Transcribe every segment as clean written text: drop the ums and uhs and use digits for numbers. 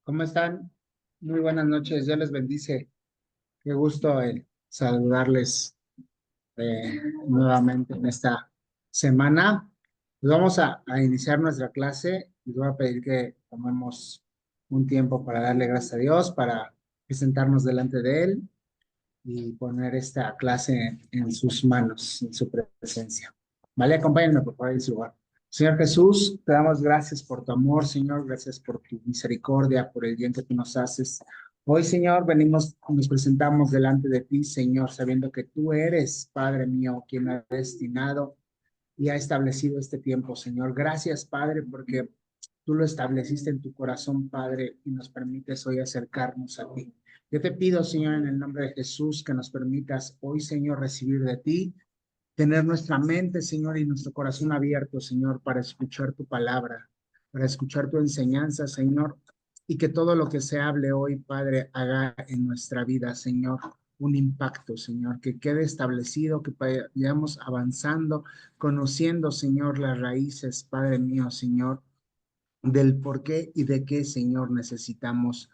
¿Cómo están? Muy buenas noches, Dios les bendice. Qué gusto el saludarles nuevamente en esta semana. Pues vamos a iniciar nuestra clase y voy a pedir que tomemos un tiempo para darle gracias a Dios, para presentarnos delante de Él y poner esta clase en sus manos, en su presencia. Vale, acompáñenme por favor en su lugar. Señor Jesús, te damos gracias por tu amor, Señor, gracias por tu misericordia, por el bien que tú nos haces. Hoy, Señor, venimos, nos presentamos delante de ti, Señor, sabiendo que tú eres, Padre mío, quien ha destinado y ha establecido este tiempo, Señor. Gracias, Padre, porque tú lo estableciste en tu corazón, Padre, y nos permites hoy acercarnos a ti. Yo te pido, Señor, en el nombre de Jesús, que nos permitas hoy, Señor, recibir de ti, tener nuestra mente, Señor, y nuestro corazón abierto, Señor, para escuchar tu palabra, para escuchar tu enseñanza, Señor, y que todo lo que se hable hoy, Padre, haga en nuestra vida, Señor, un impacto, Señor, que quede establecido, que vayamos avanzando, conociendo, Señor, las raíces, Padre mío, Señor, del por qué y de qué, Señor, necesitamos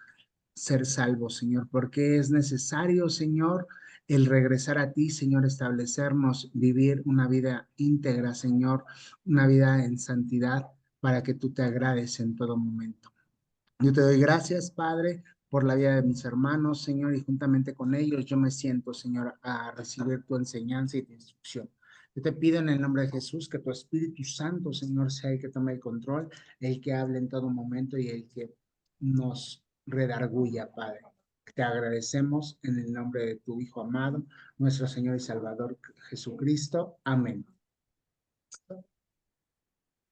ser salvos, Señor, porque es necesario, Señor, el regresar a ti, Señor, establecernos, vivir una vida íntegra, Señor, una vida en santidad, para que tú te agrades en todo momento. Yo te doy gracias, Padre, por la vida de mis hermanos, Señor, y juntamente con ellos yo me siento, Señor, a recibir tu enseñanza y tu instrucción. Yo te pido en el nombre de Jesús que tu Espíritu Santo, Señor, sea el que tome el control, el que hable en todo momento y el que nos redarguya, Padre. Te agradecemos en el nombre de tu Hijo amado, nuestro Señor y Salvador Jesucristo. Amén.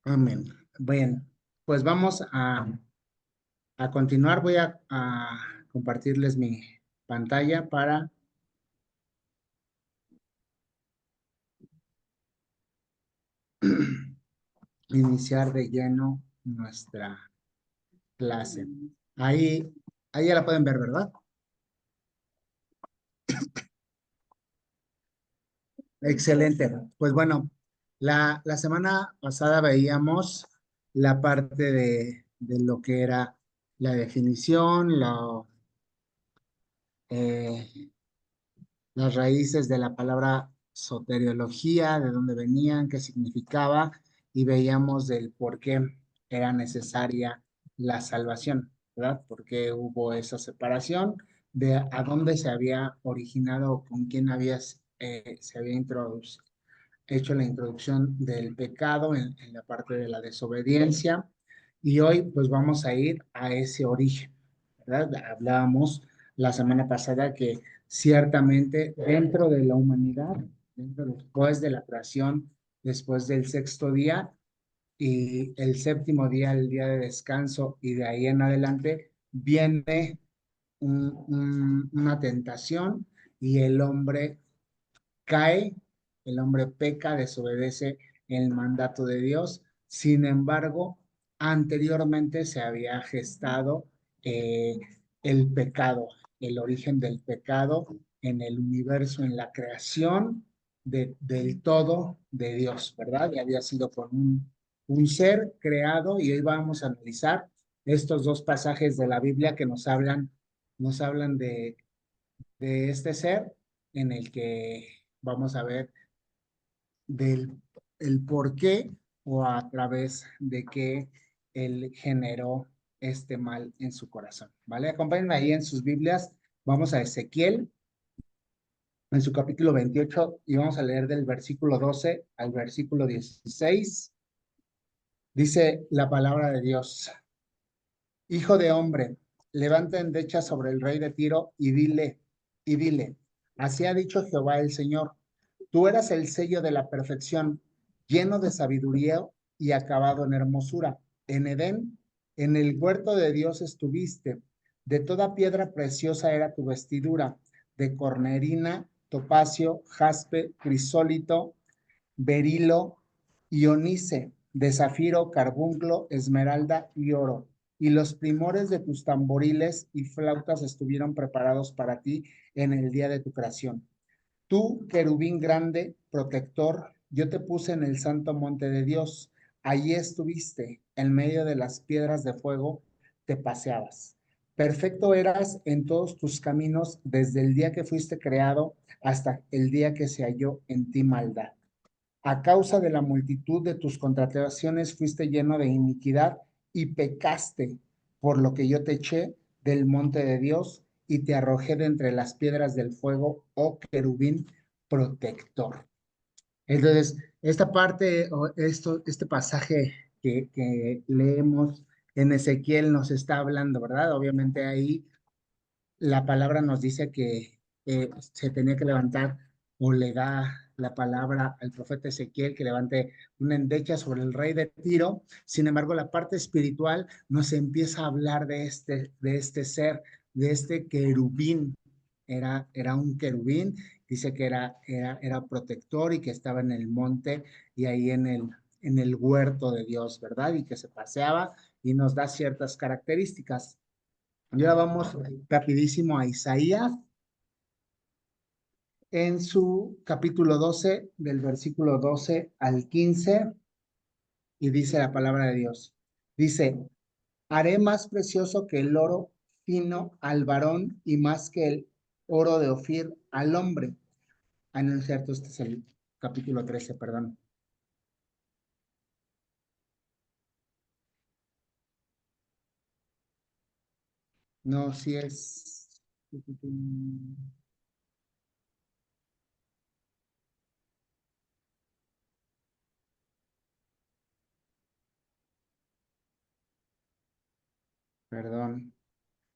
Amén. Bien, pues vamos a continuar. Voy a compartirles mi pantalla para iniciar de lleno nuestra clase. Ahí, ahí ya la pueden ver, ¿verdad? Excelente. Pues bueno, la semana pasada veíamos la parte de lo que era la definición, eh, las raíces de la palabra soteriología, de dónde venían, qué significaba, y veíamos del por qué era necesaria la salvación, ¿verdad? Por qué hubo esa separación, de a dónde se había originado o con quién se había hecho la introducción del pecado en la parte de la desobediencia. Y hoy pues vamos a ir a ese origen, ¿verdad? Hablábamos la semana pasada que ciertamente dentro de la humanidad, después de la creación, después del sexto día y el séptimo día, el día de descanso, y de ahí en adelante viene una tentación y el hombre cae, el hombre peca, desobedece el mandato de Dios. Sin embargo, anteriormente se había gestado eh, el pecado, el origen del pecado en el universo, en la creación del todo de Dios, ¿verdad? Y había sido con un ser creado, y hoy vamos a analizar estos dos pasajes de la Biblia que nos hablan de este ser, en el que vamos a ver del el por qué o a través de qué él generó este mal en su corazón, ¿vale? Acompáñenme ahí en sus Biblias, vamos a Ezequiel, en su capítulo 28, y vamos a leer del versículo 12 al versículo 16. Dice la palabra de Dios: Hijo de hombre, levanta endecha sobre el rey de Tiro y dile, así ha dicho Jehová el Señor, tú eras el sello de la perfección, lleno de sabiduría y acabado en hermosura. En Edén, en el huerto de Dios estuviste, de toda piedra preciosa era tu vestidura, de cornerina, topacio, jaspe, crisólito, berilo y onice, de zafiro, carbunclo, esmeralda y oro. Y los primores de tus tamboriles y flautas estuvieron preparados para ti en el día de tu creación. Tú, querubín grande, protector, yo te puse en el santo monte de Dios. Allí estuviste, en medio de las piedras de fuego, te paseabas. Perfecto eras en todos tus caminos desde el día que fuiste creado hasta el día que se halló en ti maldad. A causa de la multitud de tus contrataciones fuiste lleno de iniquidad y pecaste, por lo que yo te eché del monte de Dios y te arrojé de entre las piedras del fuego, oh querubín protector. Entonces, esta parte o este pasaje que leemos en Ezequiel nos está hablando, ¿verdad? Obviamente ahí la palabra nos dice que se tenía que levantar o le da la palabra al profeta Ezequiel que levante una endecha sobre el rey de Tiro. Sin embargo, la parte espiritual nos empieza a hablar de este ser, de este querubín. Era un querubín, dice que era protector y que estaba en el monte y ahí en el huerto de Dios, ¿verdad? Y que se paseaba y nos da ciertas características. Ya vamos rapidísimo a Isaías en su capítulo 12 del versículo 12 al 15 y dice la palabra de Dios. Dice, haré más precioso que el oro fino al varón y más que el oro de Ofir al hombre. Ah, no es cierto, este es el capítulo 13, perdón. No, sí es... Perdón.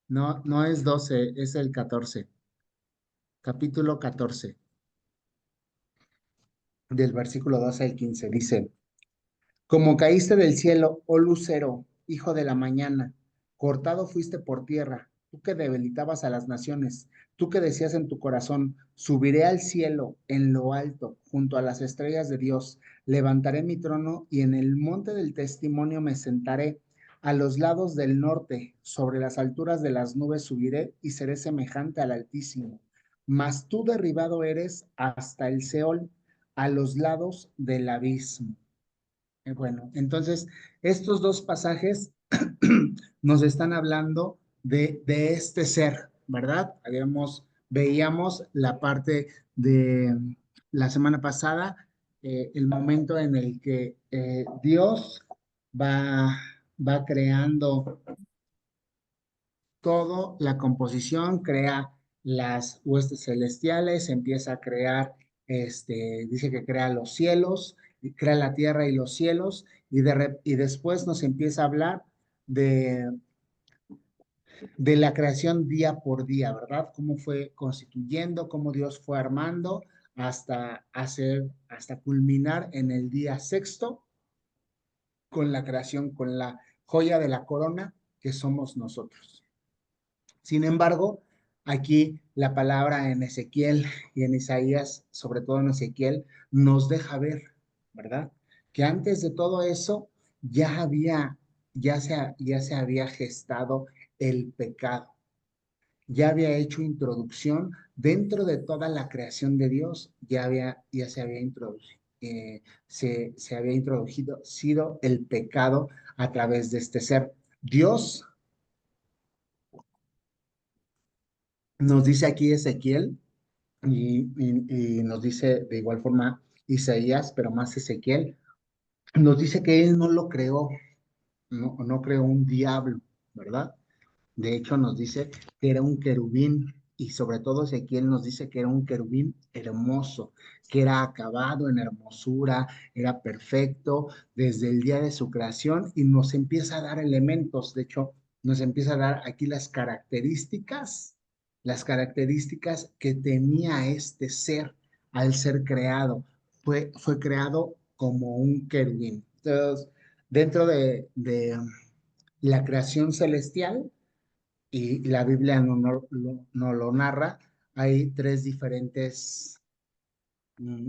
No, no es 12, es el 14. Capítulo 14 del versículo 12 al 15. Dice, como caíste del cielo, oh lucero, hijo de la mañana, cortado fuiste por tierra, tú que debilitabas a las naciones, tú que decías en tu corazón, subiré al cielo en lo alto, junto a las estrellas de Dios, levantaré mi trono y en el monte del testimonio me sentaré, a los lados del norte, sobre las alturas de las nubes subiré y seré semejante al Altísimo. Mas tú derribado eres hasta el Seol, a los lados del abismo. Bueno, entonces estos dos pasajes nos están hablando de este ser, ¿verdad? Veíamos la parte de la semana pasada, el momento en el que Dios va, va creando todo, la composición, crea las huestes celestiales, empieza a crear, dice que crea los cielos, y crea la tierra y los cielos, y después nos empieza a hablar de, de la creación día por día, ¿verdad? Cómo fue constituyendo, cómo Dios fue armando hasta culminar en el día sexto con la creación, con la joya de la corona que somos nosotros. Sin embargo, aquí la palabra en Ezequiel y en Isaías, sobre todo en Ezequiel, nos deja ver, ¿verdad? Que antes de todo eso ya había, ya se había gestado el pecado, ya había hecho introducción dentro de toda la creación de Dios, ya se había introducido, se había introducido sido el pecado a través de este ser. Dios nos dice aquí Ezequiel y nos dice de igual forma Isaías, pero más Ezequiel, nos dice que él no lo creó, no creó un diablo, ¿verdad? De hecho, nos dice que era un querubín y sobre todo Ezequiel nos dice que era un querubín hermoso, que era acabado en hermosura, era perfecto desde el día de su creación y nos empieza a dar elementos, de hecho, nos empieza a dar aquí las características que tenía este ser al ser creado. Fue creado como un querubín. Entonces, dentro de la creación celestial, y la Biblia no lo narra, hay tres diferentes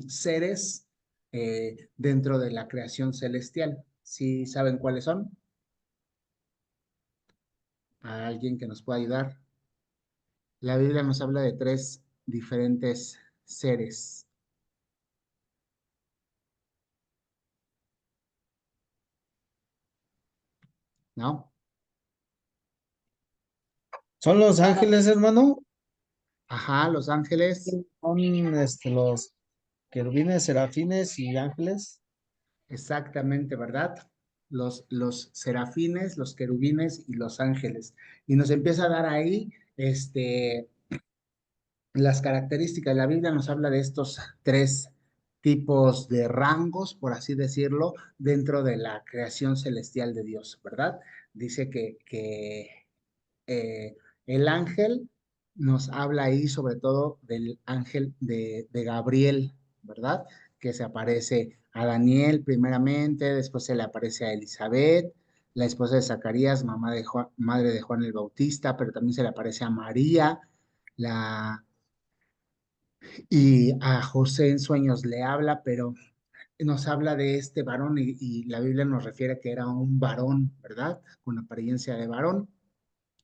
seres dentro de la creación celestial. ¿Sí saben cuáles son? ¿A alguien que nos pueda ayudar? La Biblia nos habla de tres diferentes seres, ¿no? ¿Son los ángeles, hermano? Ajá, los ángeles, Son los querubines, serafines y ángeles. exactamente, ¿verdad? Los serafines, los querubines y los ángeles. Y nos empieza a dar ahí, las características. La Biblia nos habla de estos tres tipos de rangos, por así decirlo, dentro de la creación celestial de Dios, ¿verdad? Dice que el ángel nos habla ahí sobre todo del ángel de Gabriel, ¿verdad? Que se aparece a Daniel primeramente, después se le aparece a Elizabeth, la esposa de Zacarías, madre de Juan el Bautista, pero también se le aparece a María, la, y a José en sueños le habla, pero nos habla de este varón y la Biblia nos refiere que era un varón, ¿verdad? Con apariencia de varón,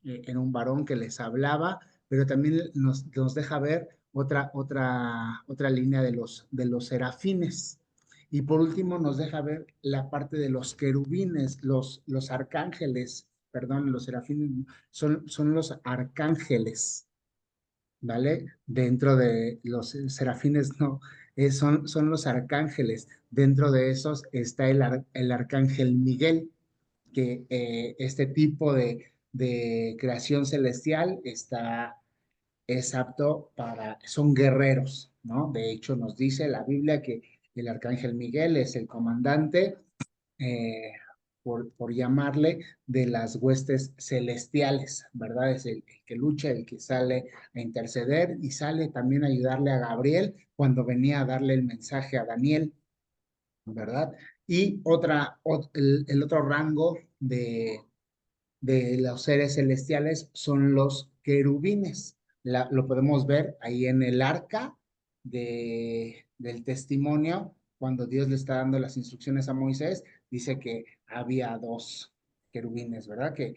era un varón que les hablaba, pero también nos deja ver otra línea de los serafines. Y por último nos deja ver la parte de los querubines, los arcángeles, perdón, los serafines son los arcángeles, ¿vale? Dentro de los serafines, no, son los arcángeles. Dentro de esos está el arcángel Miguel, que este tipo de creación celestial es apto son guerreros, ¿no? De hecho, nos dice la Biblia que el arcángel Miguel es el comandante, eh, por llamarle, de las huestes celestiales, ¿verdad? Es el que lucha, el que sale a interceder y sale también a ayudarle a Gabriel cuando venía a darle el mensaje a Daniel, ¿verdad? Y el otro rango de los seres celestiales son los querubines. Lo podemos ver ahí en el arca del testimonio, cuando Dios le está dando las instrucciones a Moisés, dice que había dos querubines, ¿verdad? Que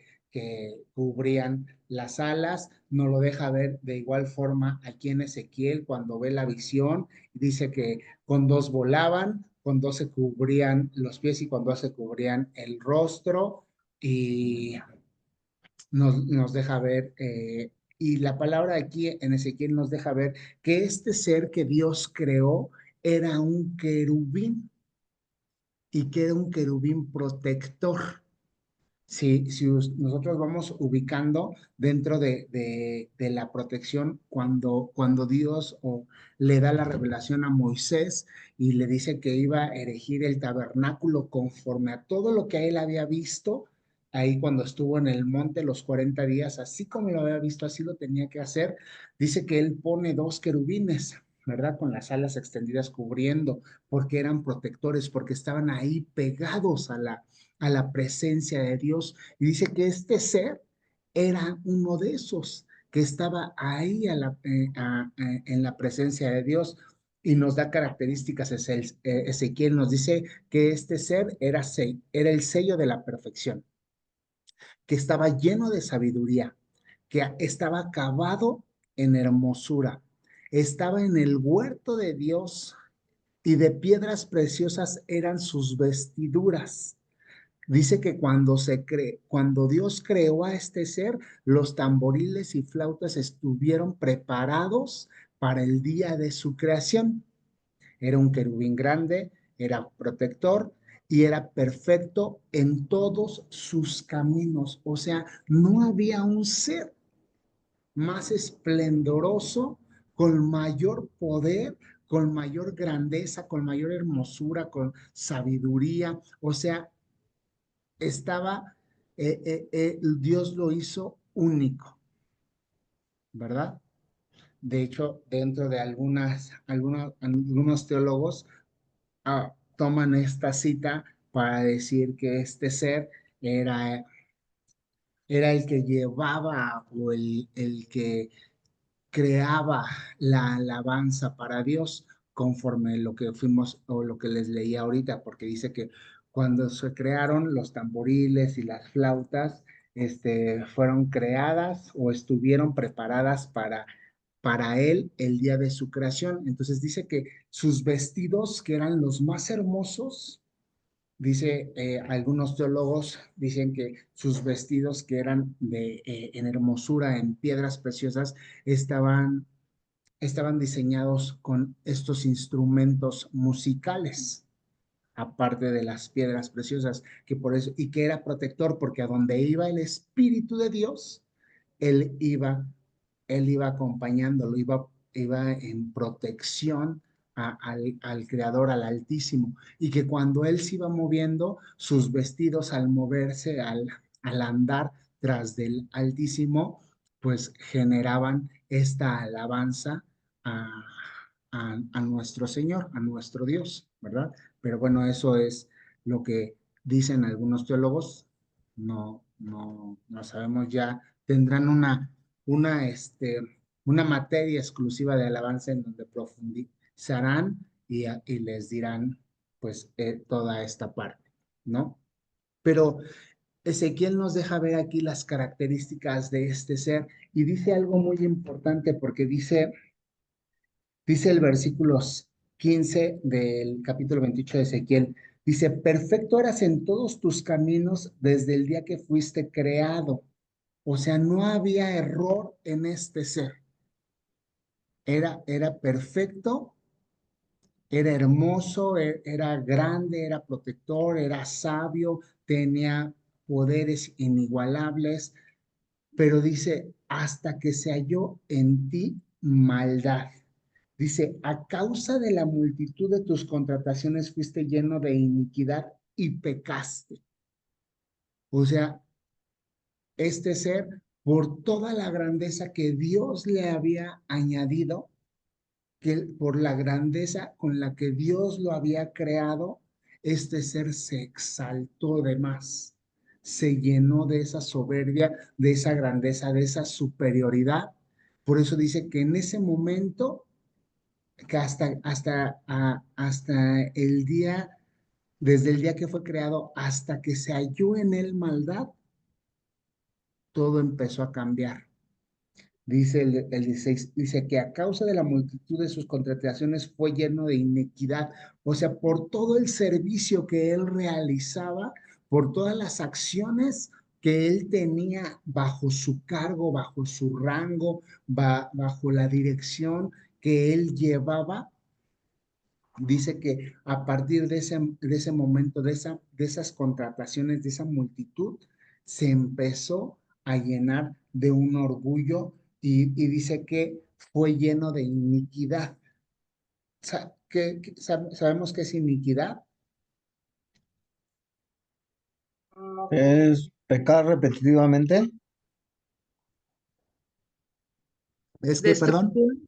cubrían las alas, no lo deja ver de igual forma aquí en Ezequiel cuando ve la visión, dice que con dos volaban, con dos se cubrían los pies y con dos se cubrían el rostro, y nos deja ver, y la palabra aquí en Ezequiel nos deja ver que este ser que Dios creó era un querubín y que era un querubín protector. Si nosotros vamos ubicando dentro de la protección, cuando Dios le da la revelación a Moisés y le dice que iba a erigir el tabernáculo conforme a todo lo que él había visto, ahí cuando estuvo en el monte los 40 días, así como lo había visto, así lo tenía que hacer, dice que él pone dos querubines, ¿verdad? Con las alas extendidas cubriendo, porque eran protectores, porque estaban ahí pegados a la presencia de Dios. Y dice que este ser era uno de esos que estaba ahí en la presencia de Dios y nos da características. Ezequiel nos dice que este ser era el sello de la perfección, que estaba lleno de sabiduría, que estaba acabado en hermosura, estaba en el huerto de Dios y de piedras preciosas eran sus vestiduras. Dice que cuando Dios creó a este ser, los tamboriles y flautas estuvieron preparados para el día de su creación. Era un querubín grande, era protector y era perfecto en todos sus caminos. O sea, no había un ser más esplendoroso, con mayor poder, con mayor grandeza, con mayor hermosura, con sabiduría. O sea, Dios lo hizo único, ¿verdad? De hecho, dentro de algunos teólogos toman esta cita para decir que este ser era, era el que llevaba o el que creaba la alabanza para Dios, conforme lo que fuimos o lo que les leí ahorita, porque dice que cuando se crearon los tamboriles y las flautas, fueron creadas o estuvieron preparadas para él el día de su creación. Entonces dice que sus vestidos, que eran los más hermosos, Dice, algunos teólogos dicen que sus vestidos que eran en hermosura, en piedras preciosas, estaban, estaban diseñados con estos instrumentos musicales, aparte de las piedras preciosas, que por eso, y que era protector, porque a donde iba el Espíritu de Dios, él iba, él iba acompañándolo, iba en protección al Creador, al Altísimo, y que cuando él se iba moviendo, sus vestidos al moverse, al andar tras del Altísimo, pues generaban esta alabanza a, a nuestro Señor, a nuestro Dios, ¿verdad? Pero bueno, eso es lo que dicen algunos teólogos. No sabemos ya. Tendrán una materia exclusiva de alabanza en donde profundizarán y les dirán, pues, toda esta parte, ¿no? Pero Ezequiel nos deja ver aquí las características de este ser y dice algo muy importante porque dice el versículo 15 del capítulo 28 de Ezequiel, dice, perfecto eras en todos tus caminos desde el día que fuiste creado. O sea, no había error en este ser. Era perfecto, era hermoso, era grande, era protector, era sabio, tenía poderes inigualables, pero dice, hasta que se halló en ti maldad. Dice, a causa de la multitud de tus contrataciones fuiste lleno de iniquidad y pecaste. O sea, este ser, por toda la grandeza que Dios le había añadido, que por la grandeza con la que Dios lo había creado, este ser se exaltó de más, se llenó de esa soberbia, de esa grandeza, de esa superioridad. Por eso dice que en ese momento, que hasta el día, desde el día que fue creado hasta que se halló en él maldad, todo empezó a cambiar. Dice el 16, dice que a causa de la multitud de sus contrataciones fue lleno de iniquidad. O sea, por todo el servicio que él realizaba, por todas las acciones que él tenía bajo su cargo, bajo su rango, bajo la dirección que él llevaba, dice que a partir de ese momento, de esas contrataciones, de esa multitud, se empezó a llenar de un orgullo y dice que fue lleno de iniquidad. ¿Sabemos qué es iniquidad? Es pecar repetitivamente. Es que, perdón. Destrucción.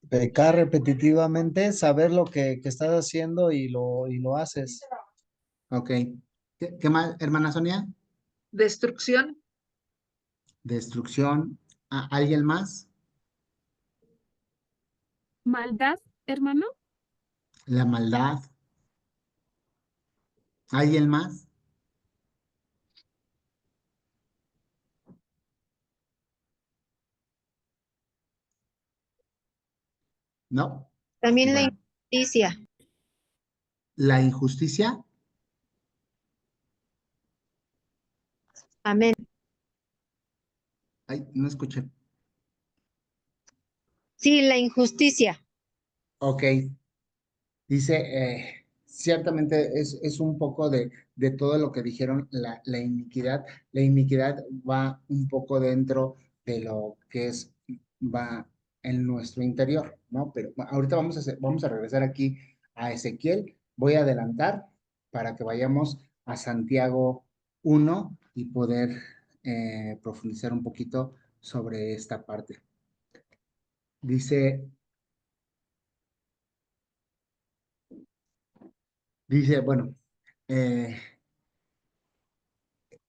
Pecar repetitivamente, saber lo que estás haciendo y lo haces. Ok. ¿Qué más, hermana Sonia? Destrucción. Destrucción. ¿Alguien más? Maldad, hermano. La maldad. ¿Alguien más? ¿No? También la Bueno, injusticia. la injusticia. Amén. Ay, no escuché. Sí, la injusticia. Ok. Dice, ciertamente es un poco de todo lo que dijeron, la iniquidad. La iniquidad va un poco dentro de lo que va en nuestro interior, ¿no? Pero ahorita vamos a regresar aquí a Ezequiel. Voy a adelantar para que vayamos a Santiago 1 y poder profundizar un poquito sobre esta parte. Dice, bueno, eh,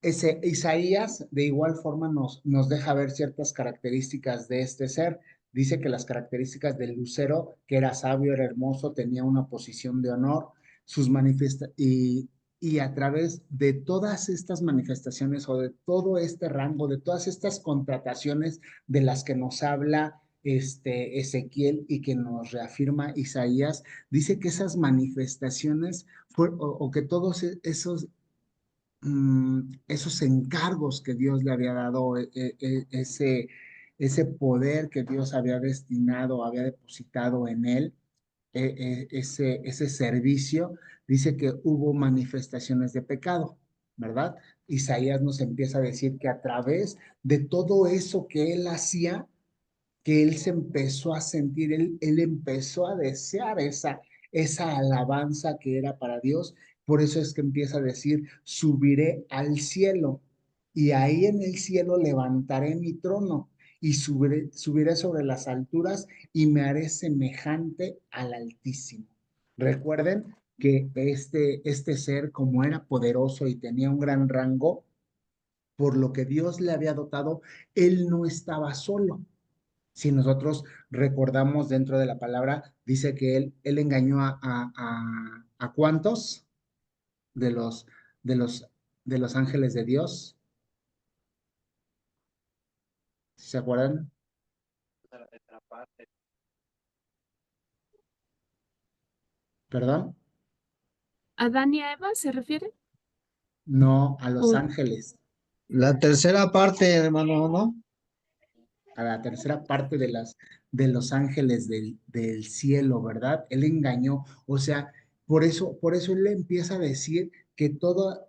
Isaías de igual forma nos deja ver ciertas características de este ser. Dice que las características del lucero, que era sabio, era hermoso, tenía una posición de honor, y a través de todas estas manifestaciones o de todo este rango, de todas estas contrataciones de las que nos habla Ezequiel y que nos reafirma Isaías, dice que esas manifestaciones o que todos esos encargos que Dios le había dado, ese poder que Dios había destinado, había depositado en él, ese servicio, dice que hubo manifestaciones de pecado, ¿verdad? Isaías nos empieza a decir que a través de todo eso que él hacía, que él se empezó a sentir, él empezó a desear esa alabanza que era para Dios. Por eso es que empieza a decir, subiré al cielo y ahí en el cielo levantaré mi trono y subiré sobre las alturas y me haré semejante al Altísimo. Recuerden que este ser, como era poderoso y tenía un gran rango, por lo que Dios le había dotado, él no estaba solo. Si nosotros recordamos dentro de la palabra, dice que él engañó a ¿cuántos de los, de los, de los ángeles de Dios? ¿Se acuerdan? ¿Perdón? ¿Adán y a Eva se refiere? No, a los O ángeles, La tercera parte, hermano, ¿no? a la tercera parte de los ángeles del cielo, ¿verdad? Él engañó, o sea, por eso él le empieza a decir que todo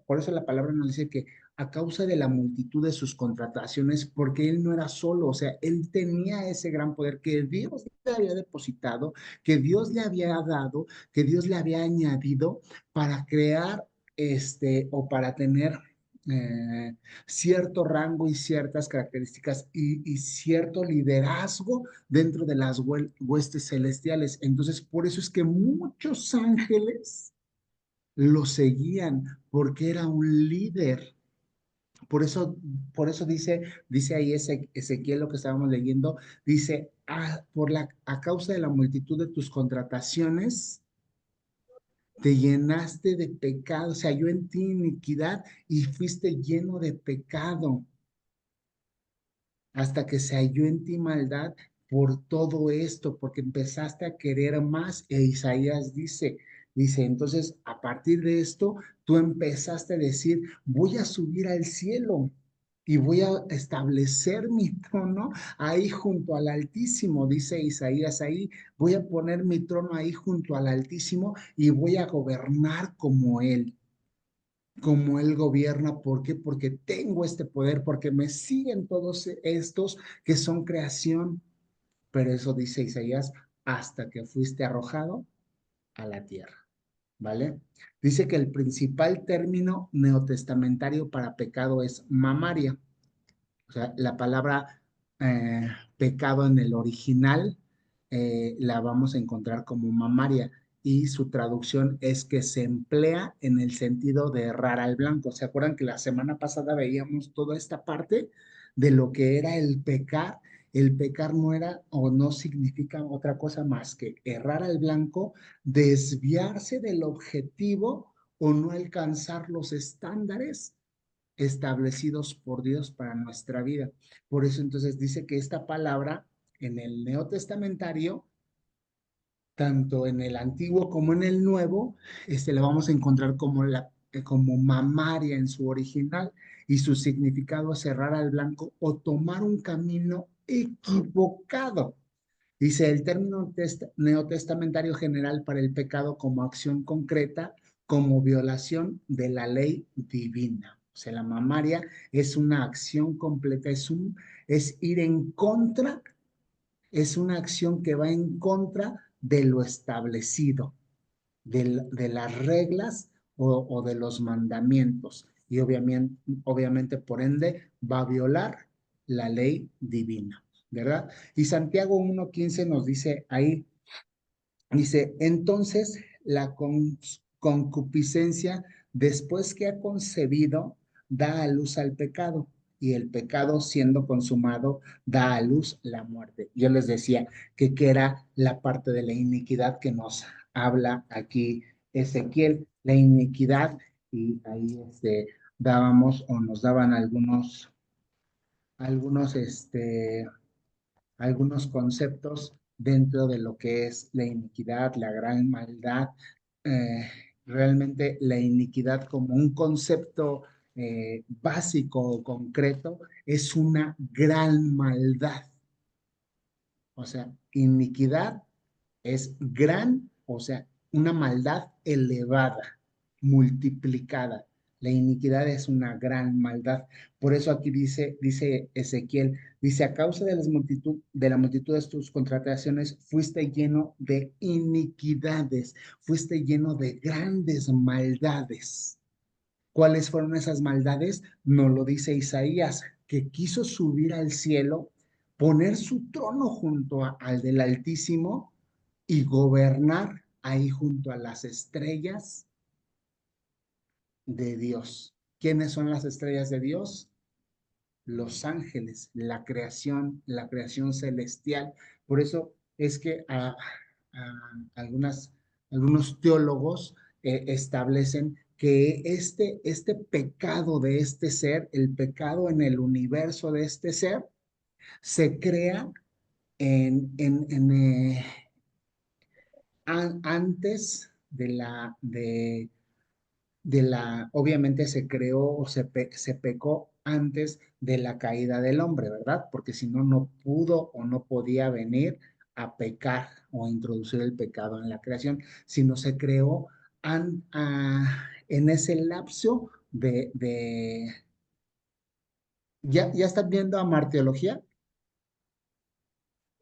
por eso la palabra nos dice que a causa de la multitud de sus contrataciones, porque él no era solo, o sea, él tenía ese gran poder que Dios le había depositado, que Dios le había dado, que Dios le había añadido para crear o para tener eh, cierto rango y ciertas características y cierto liderazgo dentro de las huestes celestiales. Entonces, por eso es que muchos ángeles lo seguían, porque era un líder. Por eso dice ahí Ezequiel, lo que estábamos leyendo, dice, a causa de la multitud de tus contrataciones, te llenaste de pecado, o sea, yo en ti iniquidad y fuiste lleno de pecado hasta que se halló en ti maldad por todo esto, porque empezaste a querer más. E Isaías dice, entonces a partir de esto, tú empezaste a decir, voy a subir al cielo y voy a establecer mi trono ahí junto al Altísimo, dice Isaías ahí, voy a poner mi trono ahí junto al Altísimo y voy a gobernar como Él gobierna. ¿Por qué? Porque tengo este poder, porque me siguen todos estos que son creación. Pero eso dice Isaías, hasta que fuiste arrojado a la tierra, ¿vale? Dice que el principal término neotestamentario para pecado es mamaria. O sea, la palabra eh, pecado en el original la vamos a encontrar como mamaria y su traducción es que se emplea en el sentido de errar al blanco. ¿Se acuerdan que la semana pasada veíamos toda esta parte de lo que era el pecar? El pecar no era o no significa otra cosa más que errar al blanco, desviarse del objetivo o no alcanzar los estándares establecidos por Dios para nuestra vida. Por eso entonces dice que esta palabra en el Neotestamentario, tanto en el Antiguo como en el Nuevo, la vamos a encontrar como mamaria en su original y su significado es cerrar al blanco o tomar un camino equivocado. Dice el término neotestamentario general para el pecado como acción concreta, como violación de la ley divina. O sea, la mamaria es una acción completa, es ir en contra, es una acción que va en contra de lo establecido, de las reglas o de los mandamientos. Y obviamente, por ende, va a violar la ley divina, ¿verdad? Y Santiago 1:15 nos dice ahí, dice, entonces la concupiscencia, después que ha concebido, da a luz al pecado, y el pecado siendo consumado, da a luz la muerte. Yo les decía que era la parte de la iniquidad que nos habla aquí Ezequiel, la iniquidad, y ahí dábamos o nos daban algunos algunos conceptos dentro de lo que es la iniquidad, la gran maldad. Eh, Realmente la iniquidad como un concepto básico o concreto es una gran maldad. O sea, iniquidad es gran, o sea, una maldad elevada, multiplicada. La iniquidad es una gran maldad. Por eso aquí dice Ezequiel, dice, a causa de de la multitud de tus contrataciones, fuiste lleno de iniquidades, fuiste lleno de grandes maldades. ¿Cuáles fueron esas maldades? Nos lo dice Isaías, que quiso subir al cielo, poner su trono junto al del Altísimo y gobernar ahí junto a las estrellas de Dios. ¿Quiénes son las estrellas de Dios? Los ángeles, la creación celestial. Por eso es que algunos teólogos establecen que este pecado de este ser, el pecado en el universo de este ser, se crea en antes obviamente se creó o se pecó antes de la caída del hombre, ¿verdad? Porque si no, no pudo o no podía venir a pecar o introducir el pecado en la creación, sino se creó en ese lapso ¿Ya estás viendo a martiología?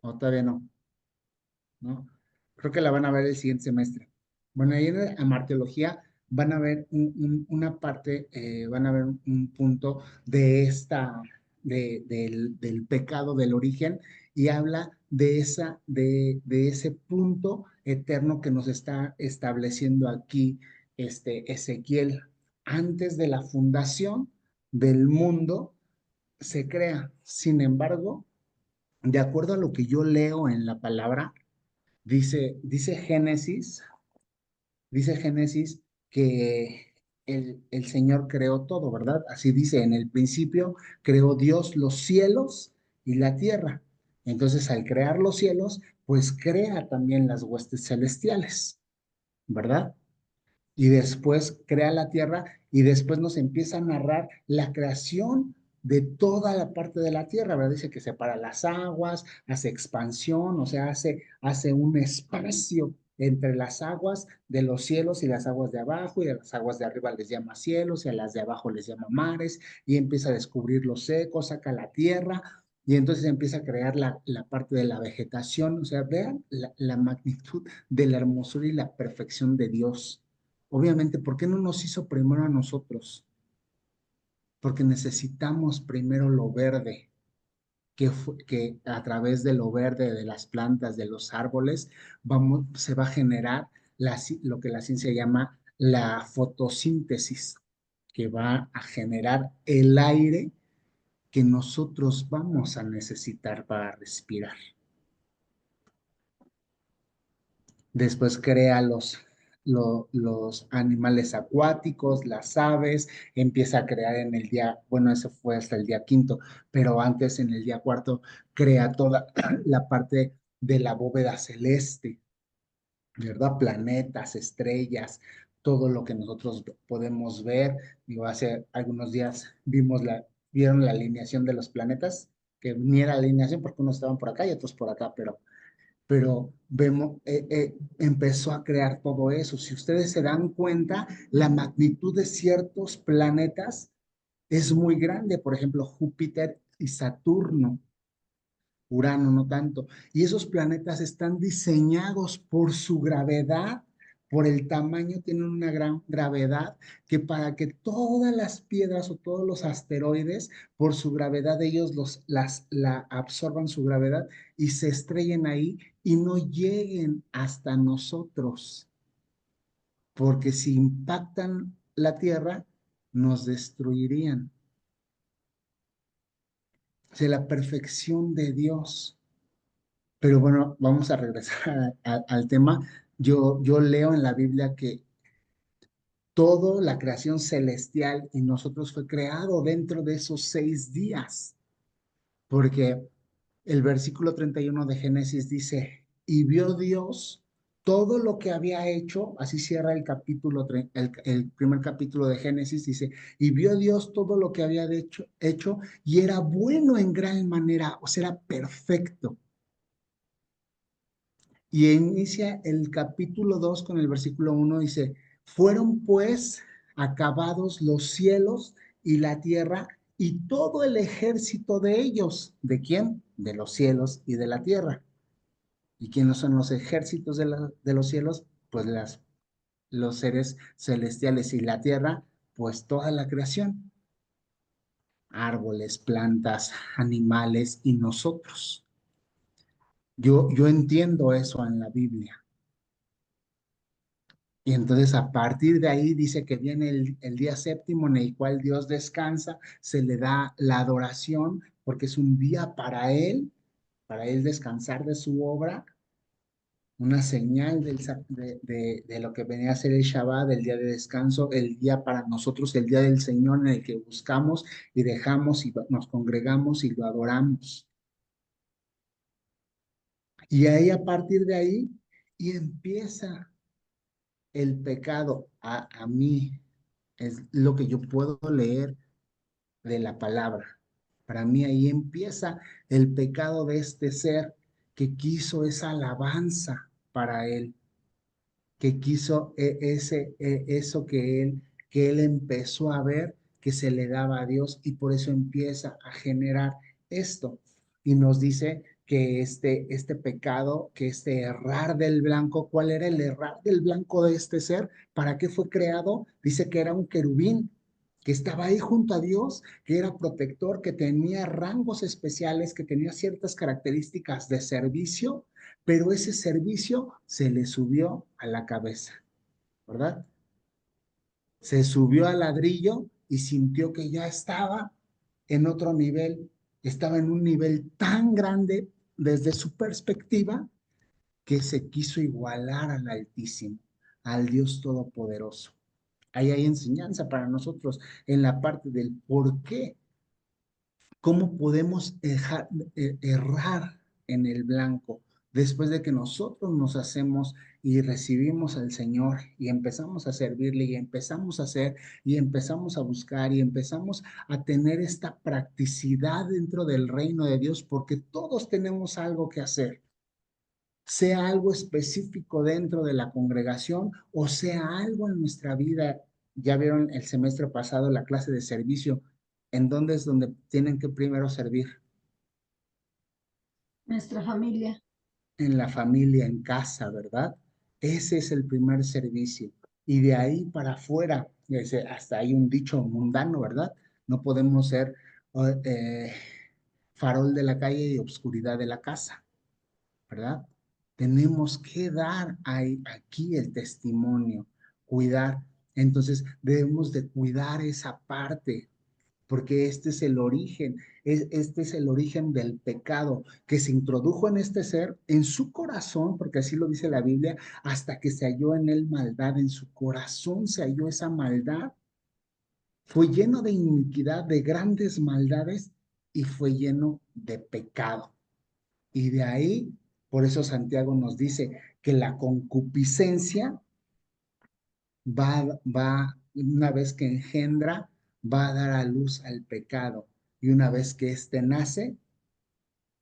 ¿O todavía no? ¿No? Creo que la van a ver el siguiente semestre. Bueno, ahí en la amarteología van a ver una parte, van a ver un punto del pecado, del origen, y habla de ese punto eterno que nos está estableciendo aquí Ezequiel. Antes de la fundación del mundo se crea. Sin embargo, de acuerdo a lo que yo leo en la palabra, dice Génesis que el Señor creó todo, ¿verdad? Así dice, en el principio creó Dios los cielos y la tierra. Entonces, al crear los cielos, pues crea también las huestes celestiales, ¿verdad? Y después crea la tierra y después nos empieza a narrar la creación de toda la parte de la tierra, ¿verdad? Dice que separa las aguas, hace expansión, o sea, hace un espacio entre las aguas de los cielos y las aguas de abajo, y a las aguas de arriba les llama cielos y a las de abajo les llama mares, y empieza a descubrir los secos, saca la tierra, y entonces empieza a crear la parte de la vegetación, o sea, vean la magnitud de la hermosura y la perfección de Dios. Obviamente, ¿por qué no nos hizo primero a nosotros? Porque necesitamos primero lo verde, que a través de lo verde, de las plantas, de los árboles, se va a generar lo que la ciencia llama la fotosíntesis, que va a generar el aire que nosotros vamos a necesitar para respirar. Después crea los animales acuáticos, las aves, empieza a crear en el día, bueno, eso fue hasta el día quinto, pero antes en el día cuarto crea toda la parte de la bóveda celeste, ¿verdad? Planetas, estrellas, todo lo que nosotros podemos ver. Digo, hace algunos días vieron la alineación de los planetas, que ni era alineación porque unos estaban por acá y otros por acá, pero empezó a crear todo eso. Si ustedes se dan cuenta, la magnitud de ciertos planetas es muy grande, por ejemplo, Júpiter y Saturno, Urano no tanto. Y esos planetas están diseñados por su gravedad, por el tamaño, tienen una gran gravedad, que para que todas las piedras o todos los asteroides, por su gravedad, ellos la absorban su gravedad y se estrellen ahí y no lleguen hasta nosotros, porque si impactan la Tierra, nos destruirían. O sea, la perfección de Dios. Pero bueno, vamos a regresar al tema. Yo leo en la Biblia que toda la creación celestial y nosotros fue creado dentro de esos 6 días, porque El versículo 31 de Génesis dice, y vio Dios todo lo que había hecho, así cierra el capítulo, el primer capítulo de Génesis, dice, y vio Dios todo lo que había hecho y era bueno en gran manera, o sea, era perfecto. Y inicia el capítulo 2 con el versículo 1, dice, fueron pues acabados los cielos y la tierra y todo el ejército de ellos. ¿De quién? De los cielos y de la tierra. ¿Y quiénes son los ejércitos de los cielos? Pues los seres celestiales y la tierra, pues toda la creación. Árboles, plantas, animales y nosotros. Yo entiendo eso en la Biblia. Y entonces a partir de ahí dice que viene el día séptimo en el cual Dios descansa, se le da la adoración porque es un día para él descansar de su obra, una señal de lo que venía a ser el Shabbat, el día de descanso, el día para nosotros, el día del Señor en el que buscamos y dejamos y nos congregamos y lo adoramos. Y ahí a partir de ahí y empieza el pecado a mí. Es lo que yo puedo leer de la palabra. Para mí ahí empieza el pecado de este ser que quiso esa alabanza para él, que quiso eso que él empezó a ver que se le daba a Dios y por eso empieza a generar esto. Y nos dice que este pecado, que este errar del blanco, ¿cuál era el errar del blanco de este ser? ¿Para qué fue creado? Dice que era un querubín, que estaba ahí junto a Dios, que era protector, que tenía rangos especiales, que tenía ciertas características de servicio, pero ese servicio se le subió a la cabeza, ¿verdad? Se subió al ladrillo y sintió que ya estaba en otro nivel, estaba en un nivel tan grande desde su perspectiva que se quiso igualar al Altísimo, al Dios Todopoderoso. Ahí hay enseñanza para nosotros en la parte del por qué, cómo podemos errar en el blanco después de que nosotros nos hacemos y recibimos al Señor y empezamos a servirle y empezamos a hacer y empezamos a buscar y empezamos a tener esta practicidad dentro del reino de Dios porque todos tenemos algo que hacer, sea algo específico dentro de la congregación o sea algo en nuestra vida. Ya vieron el semestre pasado la clase de servicio, en donde es donde tienen que primero servir. Nuestra familia. En la familia, en casa, ¿verdad? Ese es el primer servicio. Y de ahí para afuera, hasta hay un dicho mundano, ¿verdad? No podemos ser eh, farol de la calle y obscuridad de la casa, ¿verdad? Tenemos que dar aquí el testimonio, cuidar. Entonces debemos de cuidar esa parte, porque este es el origen, este es el origen del pecado que se introdujo en este ser, en su corazón, porque así lo dice la Biblia, hasta que se halló en él maldad, en su corazón se halló esa maldad, fue lleno de iniquidad, de grandes maldades y fue lleno de pecado. Y de ahí, por eso Santiago nos dice que la concupiscencia una vez que engendra, va a dar a luz al pecado. Y una vez que éste nace,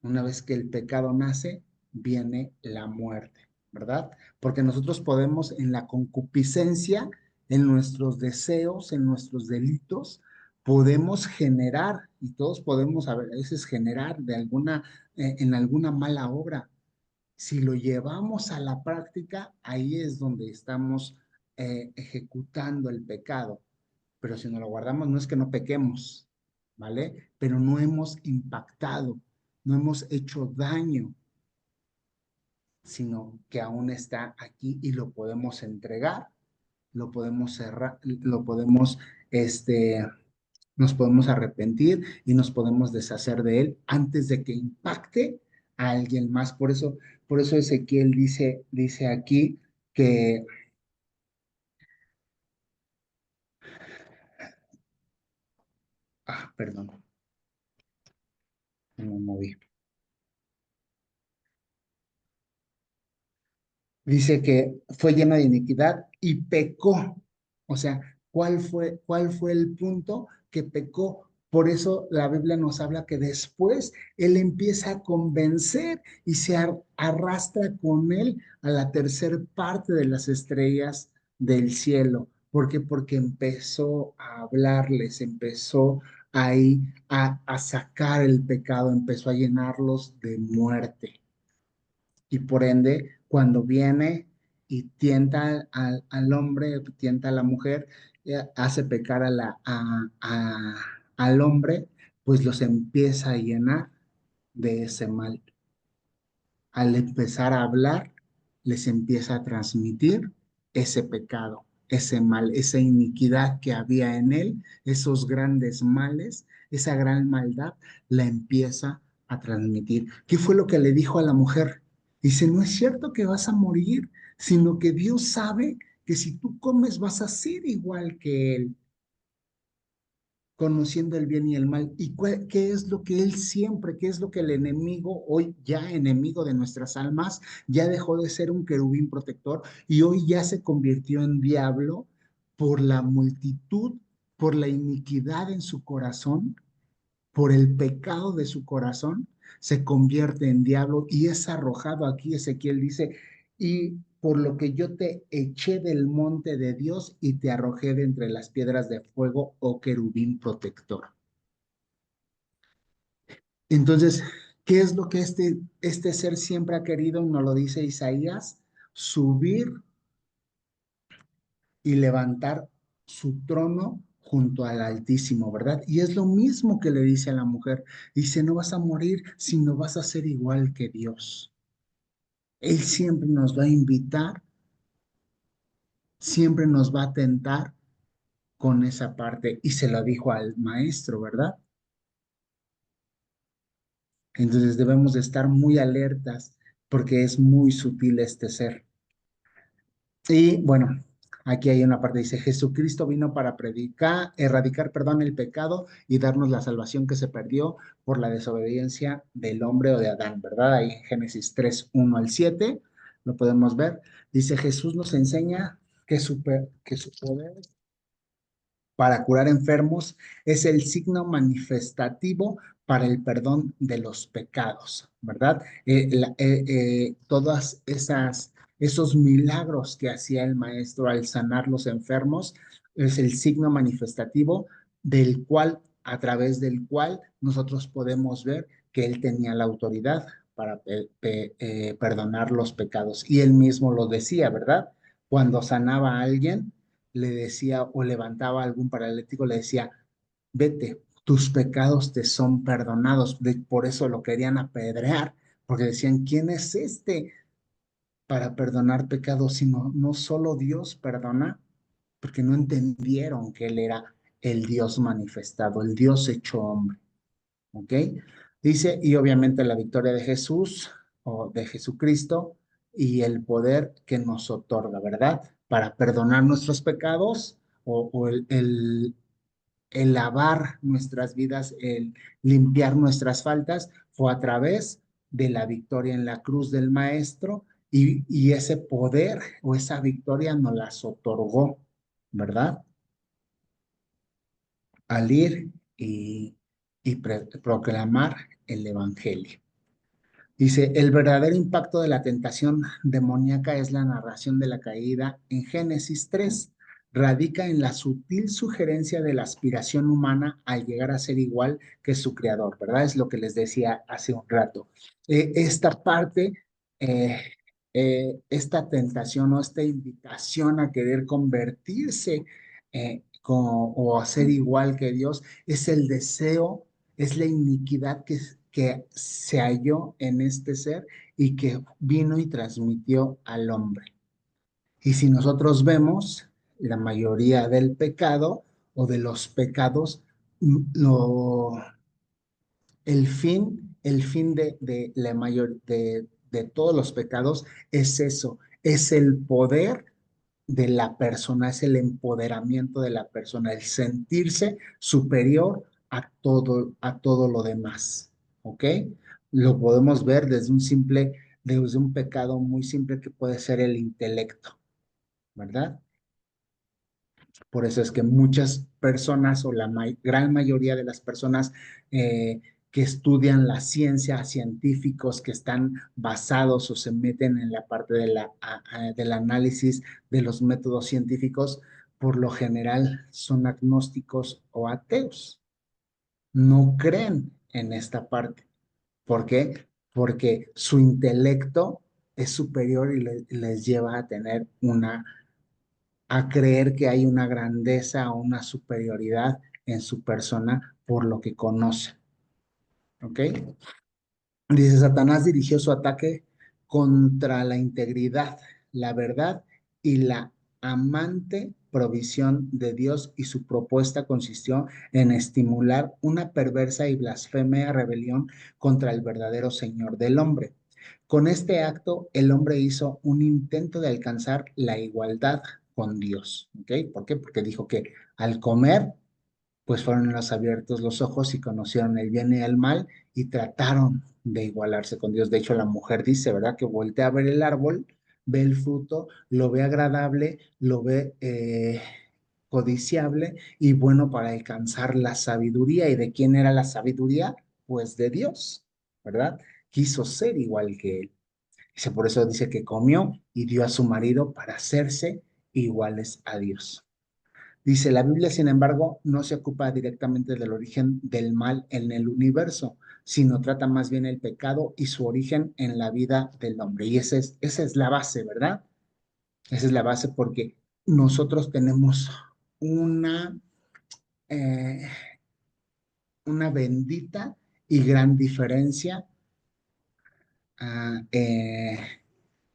una vez que el pecado nace, viene la muerte, ¿verdad? Porque nosotros podemos en la concupiscencia, en nuestros deseos, en nuestros delitos, podemos generar, y todos podemos a veces generar en alguna mala obra. Si lo llevamos a la práctica, ahí es donde estamos ejecutando el pecado. Pero si no lo guardamos, no es que no pequemos, ¿vale? Pero no hemos impactado, no hemos hecho daño, sino que aún está aquí y lo podemos entregar, lo podemos cerrar, lo podemos, nos podemos arrepentir y nos podemos deshacer de él antes de que impacte a alguien más. Por eso Ezequiel dice aquí que, perdón, me moví. Dice que fue lleno de iniquidad y pecó. O sea, cuál fue el punto que pecó? Por eso la Biblia nos habla que después él empieza a convencer y se arrastra con él a la tercer parte de las estrellas del cielo. ¿Por qué? Porque empezó a hablarles, empezó ahí a sacar el pecado, empezó a llenarlos de muerte. Y por ende, cuando viene y tienta al hombre, tienta a la mujer, hace pecar al hombre, pues los empieza a llenar de ese mal. Al empezar a hablar, les empieza a transmitir ese pecado, ese mal, esa iniquidad que había en él, esos grandes males, esa gran maldad, la empieza a transmitir. ¿Qué fue lo que le dijo a la mujer? Dice, no es cierto que vas a morir, sino que Dios sabe que si tú comes vas a ser igual que Él, conociendo el bien y el mal. ¿Y qué es lo que Él siempre, qué es lo que el enemigo, hoy ya enemigo de nuestras almas, ya dejó de ser un querubín protector y hoy ya se convirtió en diablo por la multitud, por la iniquidad en su corazón, por el pecado de su corazón, se convierte en diablo y es arrojado? Aquí Ezequiel dice, y por lo que yo te eché del monte de Dios y te arrojé de entre las piedras de fuego, oh querubín protector. Entonces, ¿qué es lo que este ser siempre ha querido? Nos lo dice Isaías, subir y levantar su trono junto al Altísimo, ¿verdad? Y es lo mismo que le dice a la mujer. Dice, no vas a morir, sino vas a ser igual que Dios. Él siempre nos va a invitar, siempre nos va a tentar con esa parte. Y se lo dijo al maestro, ¿verdad? Entonces debemos de estar muy alertas porque es muy sutil este ser. Y bueno, aquí hay una parte, dice, Jesucristo vino para erradicar, perdón, el pecado y darnos la salvación que se perdió por la desobediencia del hombre o de Adán, ¿verdad? Ahí en Génesis 3, 1 al 7, lo podemos ver. Dice, Jesús nos enseña que su poder para curar enfermos es el signo manifestativo para el perdón de los pecados, ¿verdad? Todas esos milagros que hacía el maestro al sanar los enfermos es el signo manifestativo del cual, a través del cual nosotros podemos ver que él tenía la autoridad para perdonar los pecados. Y él mismo lo decía, ¿verdad? Cuando sanaba a alguien, le decía o levantaba a algún paralítico, le decía, vete, tus pecados te son perdonados. Por eso lo querían apedrear, porque decían, ¿quién es este para perdonar pecados? Sino no solo Dios perdona, porque no entendieron que Él era el Dios manifestado, el Dios hecho hombre. ¿Ok? Dice, y obviamente la victoria de Jesús o de Jesucristo y el poder que nos otorga, ¿verdad? Para perdonar nuestros pecados o el lavar nuestras vidas, el limpiar nuestras faltas, fue a través de la victoria en la cruz del Maestro y ese poder o esa victoria nos las otorgó, ¿verdad? Al ir y proclamar el Evangelio. Dice, el verdadero impacto de la tentación demoníaca es la narración de la caída en Génesis 3. Radica en la sutil sugerencia de la aspiración humana al llegar a ser igual que su creador, ¿verdad? Es lo que les decía hace un rato. Esta parte, eh, esta tentación o esta invitación a querer convertirse o a ser igual que Dios, es el deseo, es la iniquidad que se halló en este ser y que vino y transmitió al hombre. Y si nosotros vemos la mayoría del pecado o de los pecados, lo, el fin de la de todos los pecados es eso, es el poder de la persona, es el empoderamiento de la persona, el sentirse superior a todo lo demás, ¿ok? Lo podemos ver desde un simple desde un pecado muy simple que puede ser el intelecto, ¿verdad? Por eso es que muchas personas o la gran mayoría de las personas que estudian la ciencia, científicos que están basados o se meten en la parte de del análisis de los métodos científicos, por lo general son agnósticos o ateos. No creen en esta parte. ¿Por qué? Porque su intelecto es superior y les lleva a tener a creer que hay una grandeza o una superioridad en su persona por lo que conoce. ¿Ok? Dice, Satanás dirigió su ataque contra la integridad, la verdad y la amante provisión de Dios, y su propuesta consistió en estimular una perversa y blasfema rebelión contra el verdadero Señor del hombre. Con este acto, el hombre hizo un intento de alcanzar la igualdad con Dios. ¿Ok? ¿Por qué? Porque dijo que al comer pues fueron los abiertos los ojos y conocieron el bien y el mal y trataron de igualarse con Dios. De hecho, la mujer dice, ¿verdad? Que voltea a ver el árbol, ve el fruto, lo ve agradable, lo ve codiciable y bueno para alcanzar la sabiduría. ¿Y de quién era la sabiduría? Pues de Dios, ¿verdad? Quiso ser igual que él. Dice, por eso dice que comió y dio a su marido para hacerse iguales a Dios. Dice, la Biblia, sin embargo, no se ocupa directamente del origen del mal en el universo, sino trata más bien el pecado y su origen en la vida del hombre. Y esa es la base, ¿verdad? Esa es la base porque nosotros tenemos una, eh, una bendita y gran diferencia ah,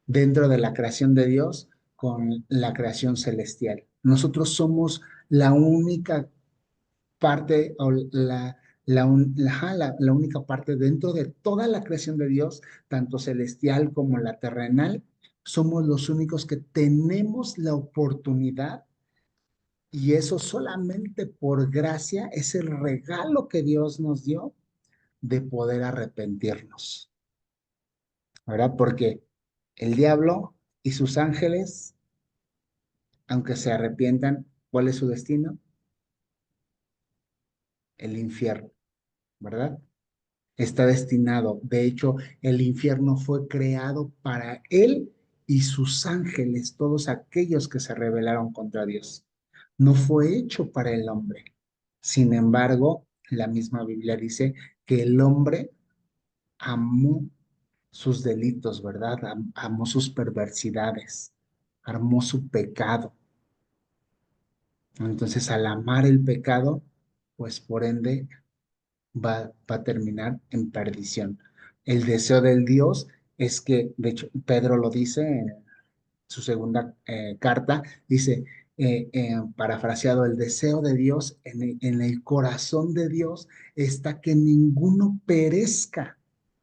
dentro de la creación de Dios con la creación celestial. Nosotros somos la única parte o la única parte dentro de toda la creación de Dios, tanto celestial como la terrenal, somos los únicos que tenemos la oportunidad, y eso solamente por gracia, es el regalo que Dios nos dio de poder arrepentirnos, ¿verdad? Porque el diablo y sus ángeles, aunque se arrepientan, ¿cuál es su destino? El infierno, ¿verdad? Está destinado. De hecho, el infierno fue creado para él y sus ángeles, todos aquellos que se rebelaron contra Dios. No fue hecho para el hombre. Sin embargo, la misma Biblia dice que el hombre amó sus delitos, ¿verdad? Amó sus perversidades, amó su pecado. Entonces, al amar el pecado, pues por ende va a terminar en perdición. El deseo del Dios es que, de hecho, Pedro lo dice en su segunda carta, dice, parafraseado, el deseo de Dios en el corazón de Dios está que ninguno perezca,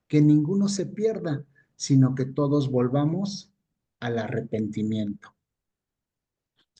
que ninguno se pierda, sino que todos volvamos al arrepentimiento.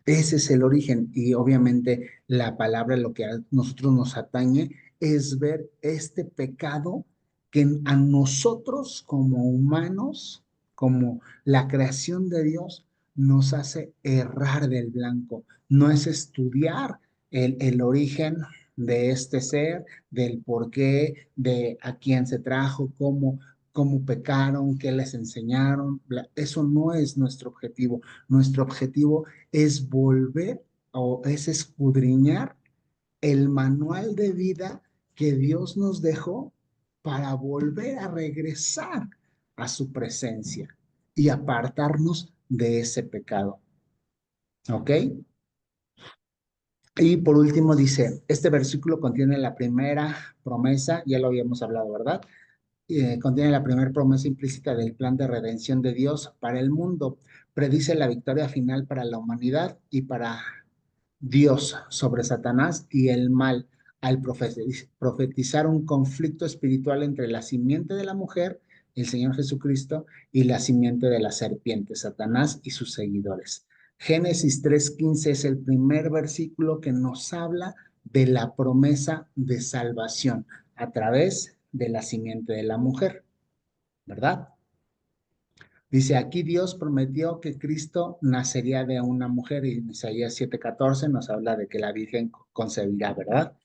Ese es el origen, y obviamente la palabra, lo que a nosotros nos atañe es ver este pecado que a nosotros como humanos, como la creación de Dios, nos hace errar del blanco. No es estudiar el origen de este ser, del por qué, de a quién se trajo, cómo pecaron, qué les enseñaron. Eso no es nuestro objetivo. Nuestro objetivo es volver o es escudriñar el manual de vida que Dios nos dejó para volver a regresar a su presencia y apartarnos de ese pecado. ¿Ok? Y por último dice, este versículo contiene la primera promesa, ya lo habíamos hablado, ¿verdad? Contiene la primera promesa implícita del plan de redención de Dios para el mundo. Predice la victoria final para la humanidad y para Dios sobre Satanás y el mal, al profetizar un conflicto espiritual entre la simiente de la mujer, el Señor Jesucristo, y la simiente de la serpiente, Satanás y sus seguidores. Génesis 3:15 es el primer versículo que nos habla de la promesa de salvación a través de la simiente de la mujer, ¿verdad? Dice, aquí Dios prometió que Cristo nacería de una mujer y en Isaías 7:14 nos habla de que la Virgen concebirá, ¿verdad?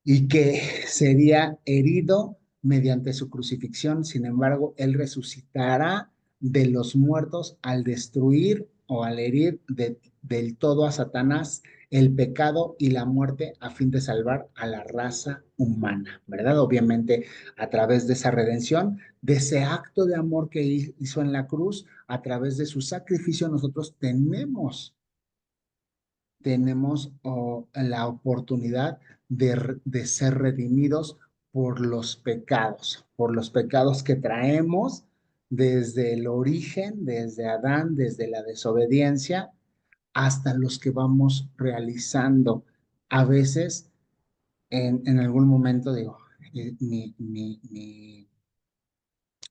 Y que sería herido mediante su crucifixión. Sin embargo, él resucitará de los muertos al destruir o al herir del todo a Satanás, el pecado y la muerte a fin de salvar a la raza humana, ¿verdad? Obviamente a través de esa redención, de ese acto de amor que hizo en la cruz, a través de su sacrificio, nosotros tenemos la oportunidad de ser redimidos por los pecados que traemos desde el origen, desde Adán, desde la desobediencia, hasta los que vamos realizando. A veces, en algún momento, digo,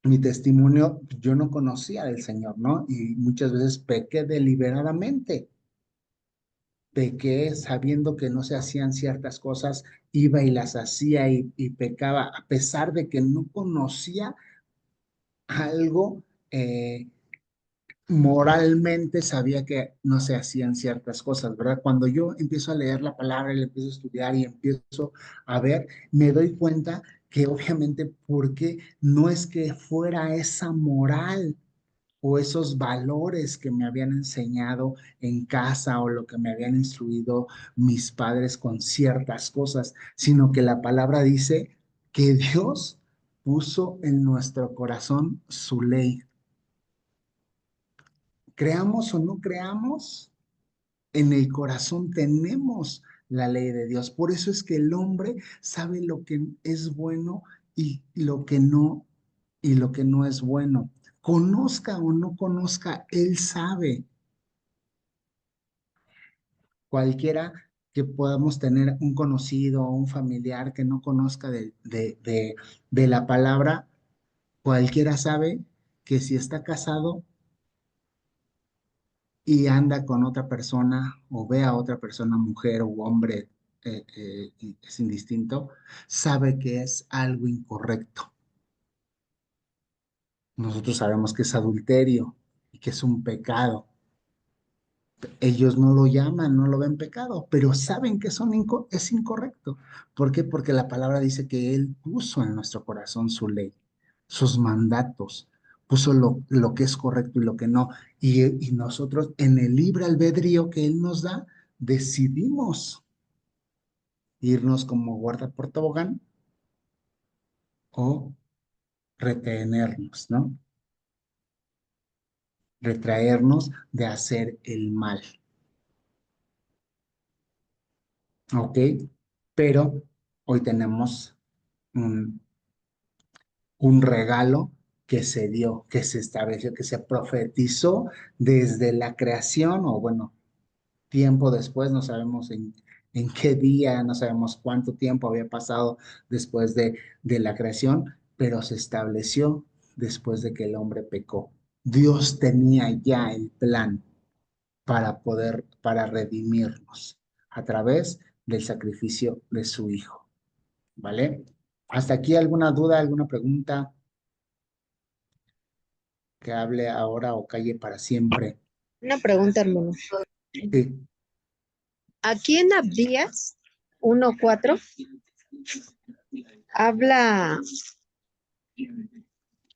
mi testimonio, yo no conocía del Señor, ¿no? Y muchas veces pequé deliberadamente. Pequé sabiendo que no se hacían ciertas cosas, iba y las hacía y pecaba, a pesar de que no conocía algo, moralmente sabía que no se hacían ciertas cosas, ¿verdad? Cuando yo empiezo a leer la palabra y la empiezo a estudiar y empiezo a ver, me doy cuenta que obviamente porque no es que fuera esa moral o esos valores que me habían enseñado en casa o lo que me habían instruido mis padres con ciertas cosas, sino que la palabra dice que Dios puso en nuestro corazón su ley. Creamos o no creamos, en el corazón tenemos la ley de Dios. Por eso es que el hombre sabe lo que es bueno y lo que no es bueno. Conozca o no conozca, él sabe. Cualquiera que podamos tener un conocido o un familiar que no conozca de la palabra, cualquiera sabe que si está casado y anda con otra persona o ve a otra persona, mujer o hombre, es indistinto, sabe que es algo incorrecto. Nosotros sabemos que es adulterio y que es un pecado. Ellos no lo llaman, no lo ven pecado, pero saben que es incorrecto. ¿Por qué? Porque la palabra dice que Él puso en nuestro corazón su ley, sus mandatos, puso lo que es correcto y lo que no. Y nosotros en el libre albedrío que Él nos da, decidimos irnos como guarda por tobogán o retenernos, ¿no? Retraernos de hacer el mal. ¿Ok? Pero hoy tenemos un, un regalo que se dio, que se estableció, que se profetizó desde la creación, o bueno, tiempo después, no sabemos en qué día, no sabemos cuánto tiempo había pasado después de la creación, pero se estableció después de que el hombre pecó. Dios tenía ya el plan para redimirnos a través del sacrificio de su Hijo, ¿vale? ¿Hasta aquí alguna duda, alguna pregunta? Que hable ahora o calle para siempre. Una pregunta, hermano. Sí. Aquí en Abdías 1:4 habla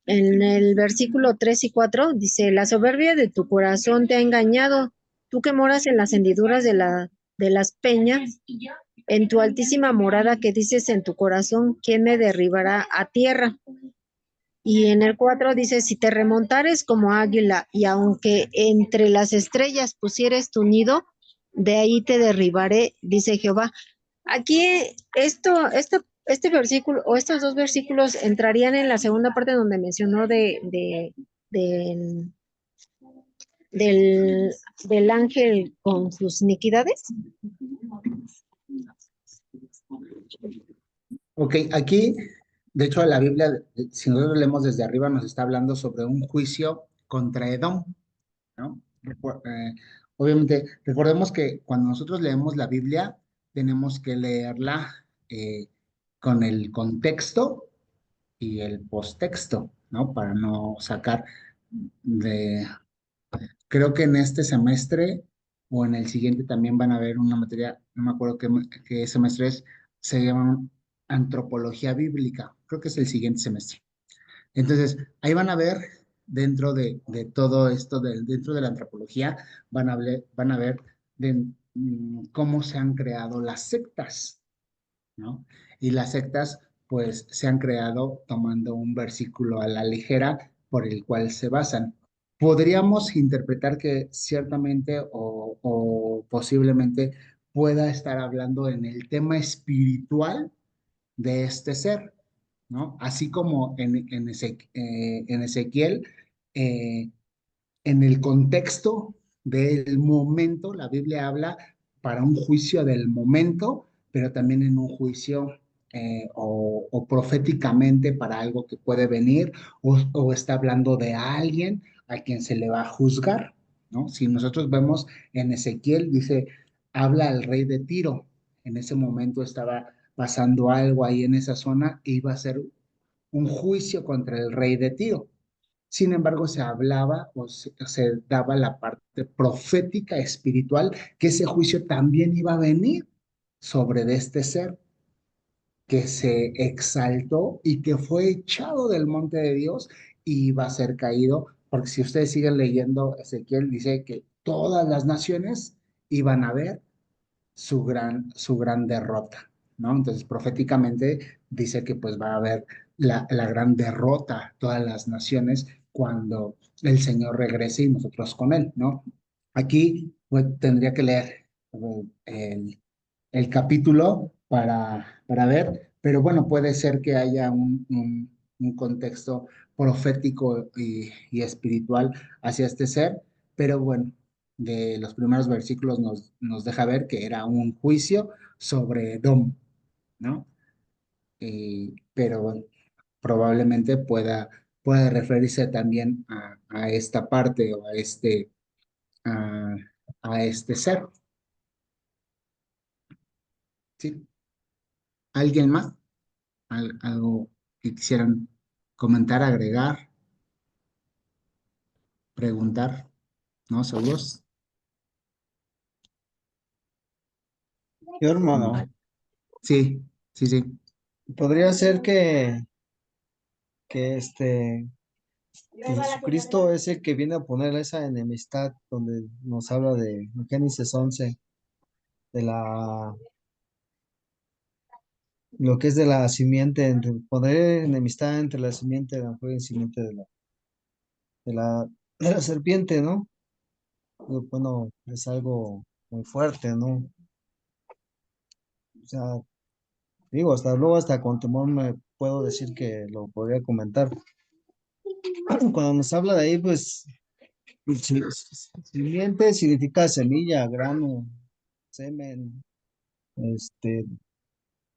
en el versículo 3 y 4, dice, la soberbia de tu corazón te ha engañado, tú que moras en las hendiduras de las peñas, en tu altísima morada que dices en tu corazón, ¿quién me derribará a tierra? Y en el 4 dice, si te remontares como águila y aunque entre las estrellas pusieres tu nido, de ahí te derribaré, dice Jehová. Aquí este versículo o estos dos versículos entrarían en la segunda parte donde mencionó del, del ángel con sus iniquidades. Ok, aquí, de hecho, la Biblia, si nosotros leemos desde arriba, nos está hablando sobre un juicio contra Edom, ¿no? Obviamente, recordemos que cuando nosotros leemos la Biblia, tenemos que leerla con el contexto y el posttexto, ¿no? Para no sacar de, creo que en este semestre o en el siguiente también van a ver una materia, no me acuerdo qué semestre es, se llama antropología bíblica, creo que es el siguiente semestre. Entonces, ahí van a ver dentro de todo esto, dentro de la antropología, van a ver cómo se han creado las sectas, ¿no? Y las sectas, pues, se han creado tomando un versículo a la ligera por el cual se basan. Podríamos interpretar que ciertamente o posiblemente pueda estar hablando en el tema espiritual de este ser, ¿no? Así como en Ezequiel, eh, en el contexto del momento, la Biblia habla para un juicio del momento, pero también en un juicio o proféticamente para algo que puede venir, o está hablando de alguien a quien se le va a juzgar, ¿no? Si nosotros vemos en Ezequiel, dice, habla al rey de Tiro. En ese momento estaba pasando algo ahí en esa zona e iba a ser un juicio contra el rey de Tiro. Sin embargo, se hablaba se daba la parte profética espiritual que ese juicio también iba a venir sobre de este ser que se exaltó y que fue echado del monte de Dios y iba a ser caído, porque si ustedes siguen leyendo, Ezequiel dice que todas las naciones iban a ver su gran derrota, ¿no? Entonces, proféticamente dice que pues va a haber la gran derrota, todas las naciones, cuando el Señor regrese y nosotros con él, ¿no? Aquí pues, tendría que leer el capítulo para ver, pero bueno, puede ser que haya un contexto profético y espiritual hacia este ser, pero bueno, de los primeros versículos nos deja ver que era un juicio sobre Edom, ¿no? Pero bueno, probablemente pueda referirse también a esta parte o a, a este ser, ¿sí? ¿Alguien más? ¿Algo que quisieran comentar, agregar, preguntar? ¿No? ¿Seguros? Yo, hermano, Sí, sí, sí. podría ser que Jesucristo es el que viene a poner esa enemistad donde nos habla de Génesis 11, de lo que es de la simiente, poner enemistad entre la simiente de la mujer y la simiente de la, de la serpiente, ¿no? Bueno, es algo muy fuerte, ¿no? O sea, digo, hasta luego, hasta con temor me puedo decir que lo podría comentar. Cuando nos habla de ahí, pues, simiente significa semilla, grano, semen,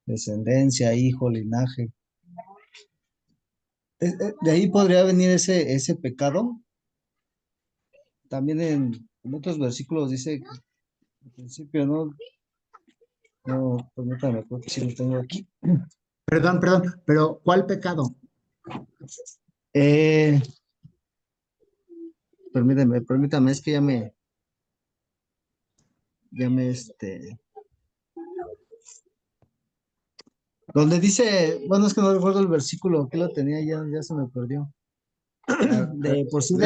descendencia, hijo, linaje. De ahí podría venir ese pecado. También en otros versículos dice, al principio, ¿no? No, permítame, creo que sí lo tengo aquí. Perdón, pero ¿cuál pecado? Eh, permítame, es que donde dice, bueno, es que no recuerdo el versículo, que lo tenía, ya se me perdió. De por sí,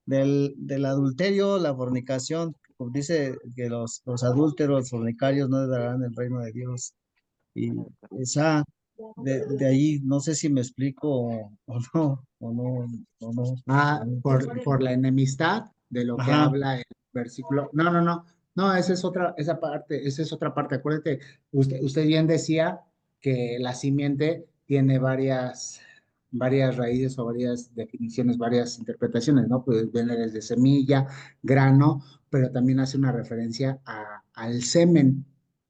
del adulterio, la fornicación, pues dice que los adúlteros, fornicarios no heredarán el reino de Dios. Y esa, de ahí, no sé si me explico o no. Por la enemistad de lo que Ajá, habla el versículo. No, esa es otra parte. Acuérdate, usted bien decía que la simiente tiene varias raíces o varias definiciones, varias interpretaciones, ¿no? Pues viene desde semilla, grano, pero también hace una referencia al semen,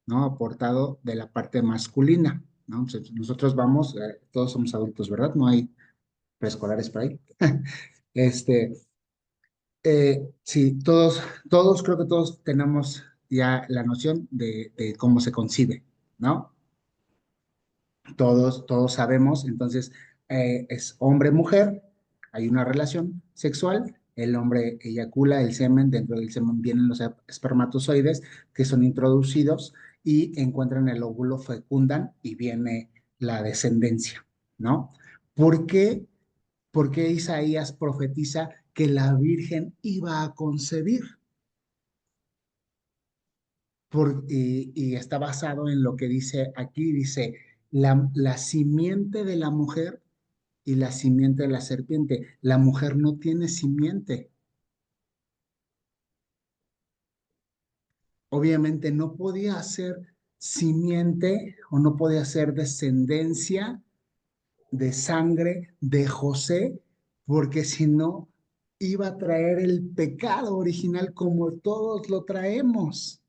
¿no? Aportado de la parte masculina, ¿no? Pues, nosotros vamos, todos somos adultos, ¿verdad? No hay preescolares por ahí. Este, sí, creo que todos tenemos ya la noción de cómo se concibe, ¿no? Todos sabemos, entonces es hombre-mujer, hay una relación sexual, el hombre eyacula el semen, dentro del semen vienen los espermatozoides que son introducidos y encuentran el óvulo, fecundan y viene la descendencia, ¿no? ¿Por qué? Porque Isaías profetiza que la Virgen iba a concebir. Y está basado en lo que dice aquí, dice, la simiente de la mujer y la simiente de la serpiente. La mujer no tiene simiente. Obviamente no podía ser simiente o no podía ser descendencia de sangre de José, porque si no, iba a traer el pecado original como todos lo traemos.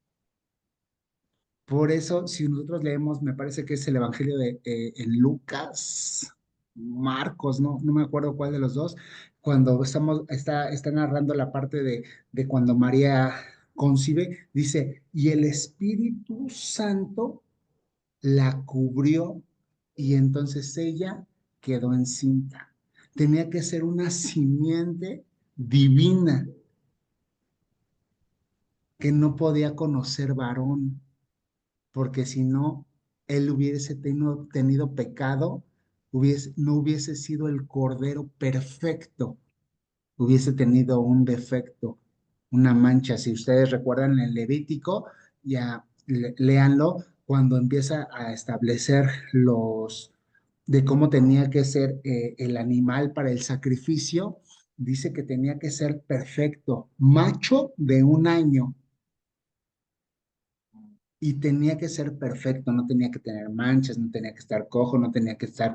Por eso, si nosotros leemos, me parece que es el Evangelio de en Lucas, Marcos, no me acuerdo cuál de los dos, cuando está narrando la parte de cuando María concibe, dice, y el Espíritu Santo la cubrió y entonces ella quedó encinta. Tenía que ser una simiente divina que no podía conocer varón, porque si no, él hubiese tenido pecado, no hubiese sido el cordero perfecto, hubiese tenido un defecto, una mancha. Si ustedes recuerdan en el Levítico, ya léanlo, cuando empieza a establecer de cómo tenía que ser el animal para el sacrificio, dice que tenía que ser perfecto, macho de 1 año. Y tenía que ser perfecto, no tenía que tener manchas, no tenía que estar cojo, no tenía que estar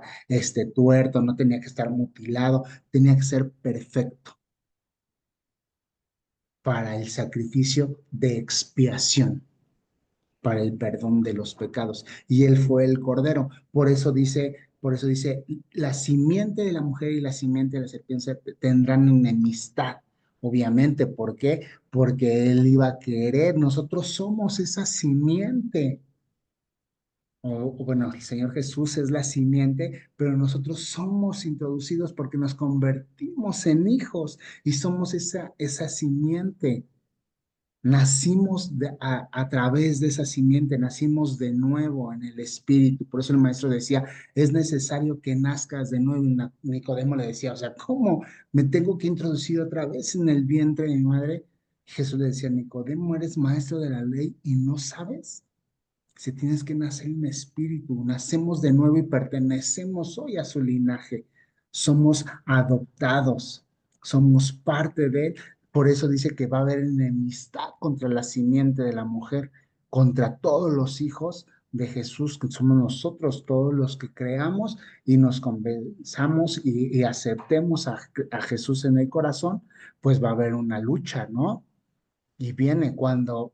tuerto, no tenía que estar mutilado, tenía que ser perfecto para el sacrificio de expiación, para el perdón de los pecados. Y él fue el cordero. Por eso dice, la simiente de la mujer y la simiente de la serpiente tendrán enemistad. Obviamente, ¿por qué? Porque él iba a querer, nosotros somos esa simiente. Bueno, el Señor Jesús es la simiente, pero nosotros somos introducidos porque nos convertimos en hijos y somos esa simiente. Nacimos a través de esa simiente, nacimos de nuevo en el Espíritu. Por eso el maestro decía, es necesario que nazcas de nuevo. Y Nicodemo le decía, o sea, ¿cómo me tengo que introducir otra vez en el vientre de mi madre? Jesús le decía, Nicodemo, eres maestro de la ley y no sabes. Si tienes que nacer en espíritu, nacemos de nuevo y pertenecemos hoy a su linaje. Somos adoptados, somos parte de él. Por eso dice que va a haber enemistad contra la simiente de la mujer, contra todos los hijos de Jesús, que somos nosotros, todos los que creamos y nos convenzamos y aceptemos a Jesús en el corazón, pues va a haber una lucha, ¿no? Y viene cuando,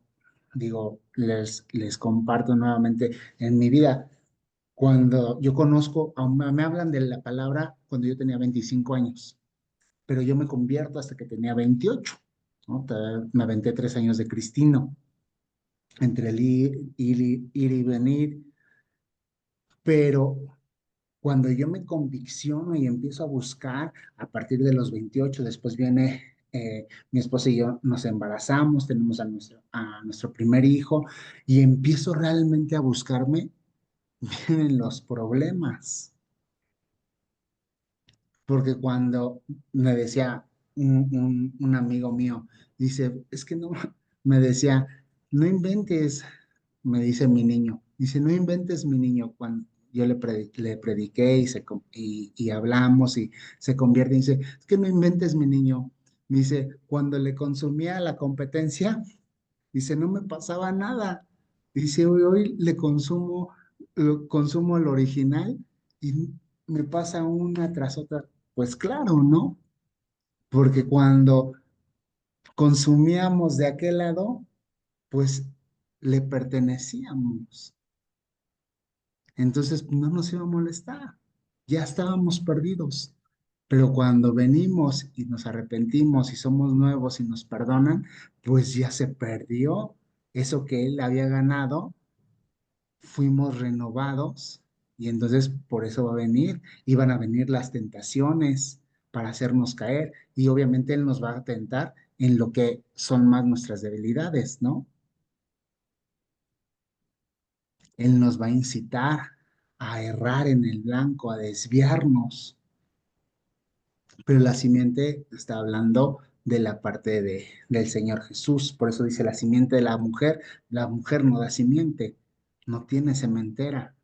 digo, les comparto nuevamente en mi vida, cuando yo conozco, me hablan de la palabra cuando yo tenía 25 años, pero yo me convierto hasta que tenía 28, ¿no? Me aventé 3 años de cristino, entre el ir y venir, pero cuando yo me convicciono y empiezo a buscar a partir de los 28, después viene mi esposa y yo nos embarazamos, tenemos a nuestro primer hijo y empiezo realmente a buscarme, vienen los problemas. Porque cuando me decía un amigo mío, dice, es que no, me decía, no inventes, me dice mi niño, dice, no inventes mi niño, cuando yo le prediqué y hablamos y se convierte, y dice, es que no inventes mi niño, dice, cuando le consumía la competencia, dice, no me pasaba nada, dice, hoy consumo el original y me pasa una tras otra. Pues claro, ¿no? Porque cuando consumíamos de aquel lado, pues le pertenecíamos. Entonces no nos iba a molestar. Ya estábamos perdidos. Pero cuando venimos y nos arrepentimos y somos nuevos y nos perdonan, pues ya se perdió eso que él había ganado, fuimos renovados y entonces por eso iban a venir las tentaciones, para hacernos caer, y obviamente Él nos va a tentar en lo que son más nuestras debilidades, ¿no? Él nos va a incitar a errar en el blanco, a desviarnos, pero la simiente está hablando de la parte del Señor Jesús. Por eso dice la simiente de la mujer no da simiente, no tiene sementera.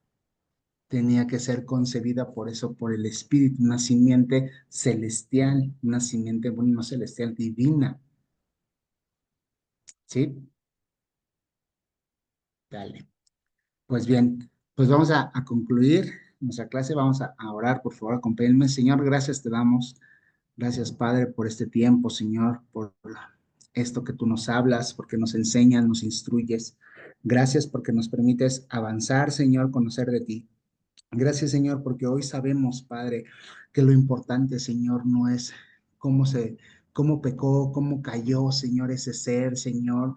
Tenía que ser concebida por eso, por el Espíritu, una simiente celestial, una simiente, bueno, no celestial, divina. ¿Sí? Dale. Pues bien, pues vamos a concluir nuestra clase, vamos a orar, por favor, acompáñenme. Señor, gracias te damos. Gracias, Padre, por este tiempo, Señor, por esto que tú nos hablas, porque nos enseñas, nos instruyes. Gracias porque nos permites avanzar, Señor, conocer de ti. Gracias, Señor, porque hoy sabemos, Padre, que lo importante, Señor, no es cómo cómo pecó, cómo cayó, Señor, ese ser, Señor,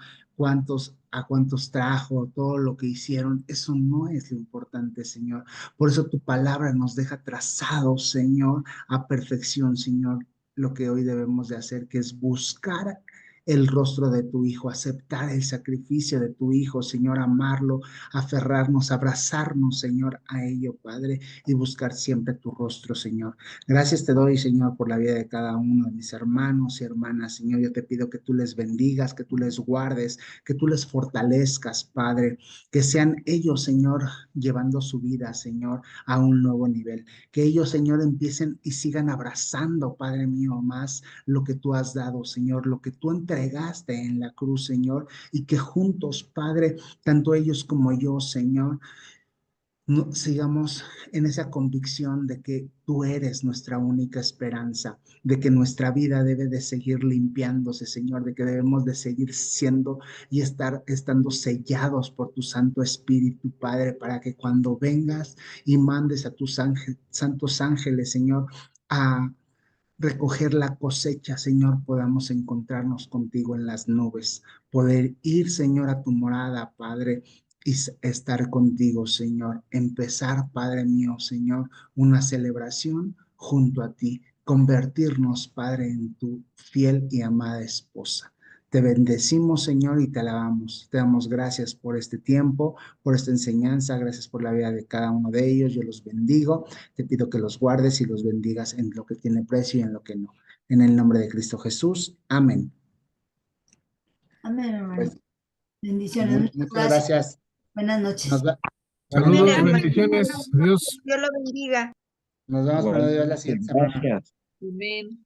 a cuántos trajo, todo lo que hicieron. Eso no es lo importante, Señor. Por eso tu palabra nos deja trazados, Señor, a perfección, Señor, lo que hoy debemos de hacer, que es buscar el rostro de tu Hijo, aceptar el sacrificio de tu Hijo, Señor, amarlo, aferrarnos, abrazarnos, Señor, a ello, Padre, y buscar siempre tu rostro, Señor. Gracias te doy, Señor, por la vida de cada uno de mis hermanos y hermanas, Señor. Yo te pido que tú les bendigas, que tú les guardes, que tú les fortalezcas, Padre, que sean ellos, Señor, llevando su vida, Señor, a un nuevo nivel. Que ellos, Señor, empiecen y sigan abrazando, Padre mío, más lo que tú has dado, Señor, lo que tú entregaste en la cruz, Señor, y que juntos, Padre, tanto ellos como yo, Señor, sigamos en esa convicción de que tú eres nuestra única esperanza, de que nuestra vida debe de seguir limpiándose, Señor, de que debemos de seguir siendo y estando sellados por tu Santo Espíritu, Padre, para que cuando vengas y mandes a tus santos ángeles, Señor, a recoger la cosecha, Señor, podamos encontrarnos contigo en las nubes, poder ir, Señor, a tu morada, Padre, y estar contigo, Señor. Empezar, Padre mío, Señor, una celebración junto a ti, convertirnos, Padre, en tu fiel y amada esposa. Te bendecimos, Señor, y te alabamos. Te damos gracias por este tiempo, por esta enseñanza. Gracias por la vida de cada uno de ellos. Yo los bendigo. Te pido que los guardes y los bendigas en lo que tiene precio y en lo que no. En el nombre de Cristo Jesús. Amén. Amén, hermano. Pues, Bendiciones. muchas gracias. Buenas noches. Buenas Saludos, noches. bendiciones. Adiós. Dios lo bendiga. Nos vemos con Dios la siguiente semana. Amén.